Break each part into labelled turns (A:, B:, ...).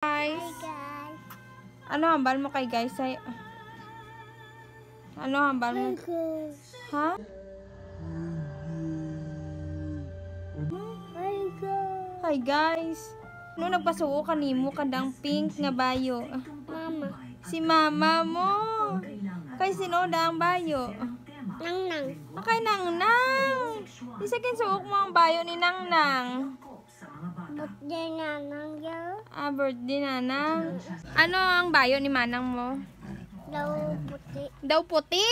A: Guys.
B: Hi guys.
A: Ano hambal mo kay guys? Ano hambal mo? Ha?
B: Hi guys.
A: Hi guys. No nagpasuo kanimo kadang pink nga bayo.
B: Mama.
A: Si mama mo. Kay sino dang bayo?
B: Nang.
A: Kay Nang. Isa kin suok mo ang bayo ni Nang.
B: Birthday na nang yo.
A: Birthday na Nang. Ano ang bayo ni manang mo?
B: Daw puti.
A: Daw puti.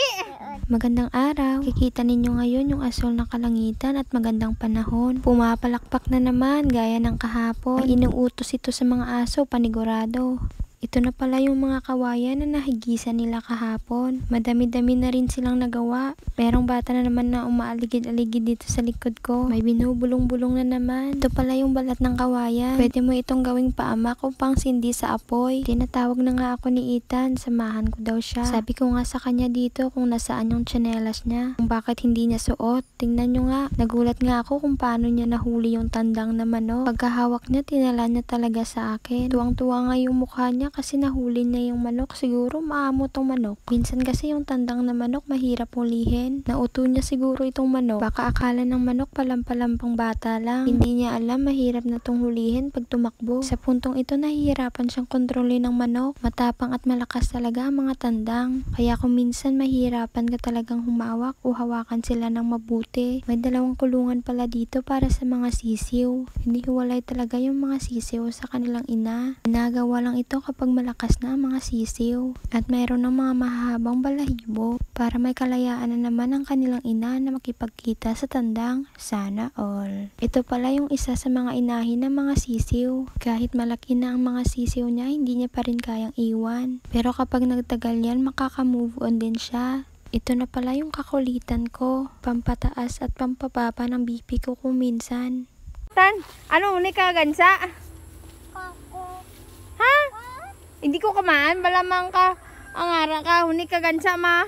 C: Magandang araw. Kikita ninyo ngayon yung asol na kalangitan at magandang panahon. Pumapalakpak na naman gaya ng kahapon. May inuutos ito sa mga aso panigurado. Ito na pala yung mga kawayan na nahigisan nila kahapon. Madami-dami na rin silang nagawa. Merong bata na naman na umaaligid-aligid dito sa likod ko. May binubulong-bulong na naman. Ito pala yung balat ng kawayan. Pwede mo itong gawing paamak o pang sindi sa apoy. Tinatawag na nga ako ni Ethan. Samahan ko daw siya. Sabi ko nga sa kanya dito kung nasaan yung tsinelas niya. Kung bakit hindi niya suot. Tingnan nyo nga. Nagulat nga ako kung paano niya nahuli yung tandang na manok. Pagkahawak niya, tinala niya talaga sa akin. Tuwang-tuwa nga yung mukha niya kasi nahuli niya yung manok. Siguro maamo tong manok. Minsan kasi yung tandang na manok mahirap hulihin. Nauto niya siguro itong manok. Baka akala ng manok palampalampang bata lang. Hindi niya alam mahirap na tong hulihin pag tumakbo. Sa puntong ito nahihirapan siyang kontrolin ng manok. Matapang at malakas talaga ang mga tandang. Kaya kung minsan mahirapan ka talagang humawak o hawakan sila ng mabuti. May dalawang kulungan pala dito para sa mga sisiw. Hindi hiwalay talaga yung mga sisiw sa kanilang ina. Ginagawa lang ito kapag malakas na ang mga sisiw. At mayroon ng mga mahahabang balahibo para may kalayaan na naman ang kanilang ina na makipagkita sa tandang. Sana all. Ito pala yung isa sa mga inahin ng mga sisiw. Kahit malaki na ang mga sisiw niya, hindi niya pa rin kayang iwan. Pero kapag nagtagal yan, makaka-move on din siya. Ito na pala yung kakulitan ko. Pampataas at pampababa ng BP ko kung minsan.
A: Tan, ano ni ka gansa?
B: Kako.
A: Ha? Hindi ko kamaan, balamang ka. Ang ara ka, huni ka gansa ma.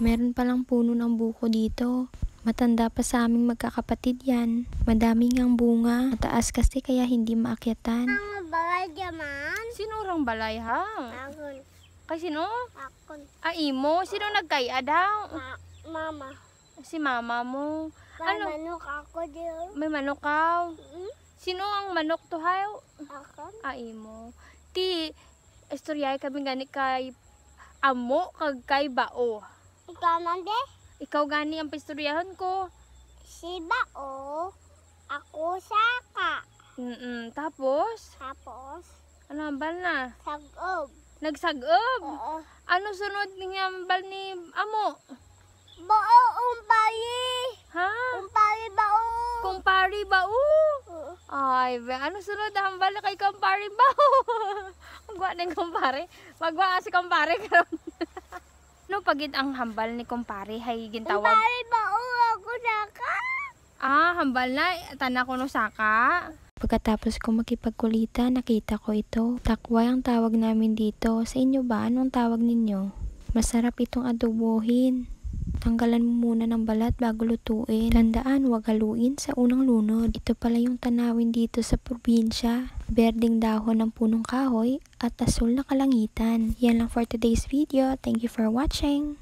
C: Meron palang puno ng buko dito. Matanda pa sa aming magkakapatid yan. Madaming ang bunga. Mataas kasi kaya hindi maakyatan.
B: Ang bagay diyaman.
A: Sino rang balay ha?
B: Akon.
A: Kay sino?
B: Akon.
A: Imo, sino nagkaya daw?
B: Mama.
A: Si mama mo.
B: Ano?
A: Ano?
B: Manok ako diyo.
A: May manok ka. Sino ang manok to hayo?
B: Akon.
A: Imo. Ti, istoryay kami gani kay amo kag kay bao.
B: Ikaw man de?
A: Ikaw gani ang pistoryahan ko.
B: Si Bao. Ako saka.
A: Tapos,
B: Tapos,
A: ano hambal na?
B: sagob.
A: Nagsag-ob.
B: Oo.
A: Ano sunod ni hambal ni amo?
B: Bao umpayi.
A: Ha?
B: Umpayi bao.
A: Kumpari bao.
B: Oo.
A: Ay, ano sunod hambal na kay kumpari bao? Magwa din kumpare. Magwa si kumpare karon. No pagid ang hambal ni kumpare hay gintawag.
B: Umpayi bao ako saka.
A: Hambal na tana ko no saka.
C: Pagkatapos ko makipagkulitan, nakita ko ito. Takway ang tawag namin dito. Sa inyo ba? Anong tawag ninyo? Masarap itong adobohin. Tanggalan mo muna ng balat bago lutuin. Tandaan, huwag haluin sa unang lunod. Ito pala yung tanawin dito sa probinsya. Berdeng dahon ng punong kahoy at asul na kalangitan. Yan lang for today's video. Thank you for watching.